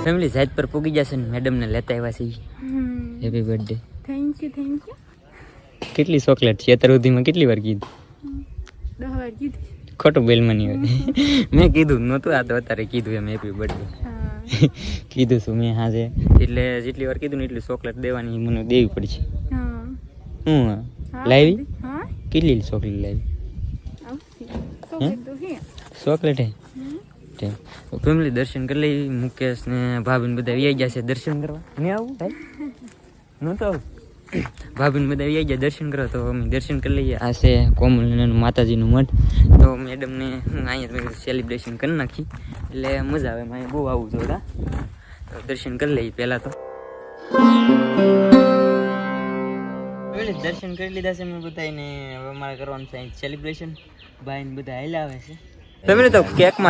Family side પર પૂગી જશે ને મેડમ ને લેતા આવ્યા છે. Happy birthday. Thank you. કેટલી ચોકલેટ છે અત્યાર સુધીમાં કેટલી વાર કીધું? 10 વાર કીધી. ખોટું બેલમાની હોય. મેં કીધું નહોતું, આ તો અત્યારે કીધું એમ હેપી બર્થડે. કીધું છું મેં હાજે, એટલે જેટલી વાર કીધું ને એટલી ચોકલેટ દેવાની મને દેવી પડશે. હું લાવી? કેટલી ચોકલેટ લાવી? ચોકલેટ હે. ફેમિલી દર્શન કરી લઈ. મુકેશ ને ભાભી બધા આવી ગયા છે દર્શન કરવા. નહીં આવું ભાઈ? નહોતું આવું. ભાભી બધા આવી ગયા દર્શન કરવા, તો અમે દર્શન કરી લઈએ. આ છે કોમલ માતાજીનું મઠ. તો મેડમને અહીંયા સેલિબ્રેશન કરી નાખી એટલે મજા આવે. અહીંયા બહુ આવું જોતા. તો દર્શન કરી લઈએ પહેલાં તો. દર્શન કરી લીધા છે મેં બધાને. હવે અમારે કરવાનું છે સેલિબ્રેશન. ભાઈ ને બધા હાલ્યા આવે છે. તમે તો કેક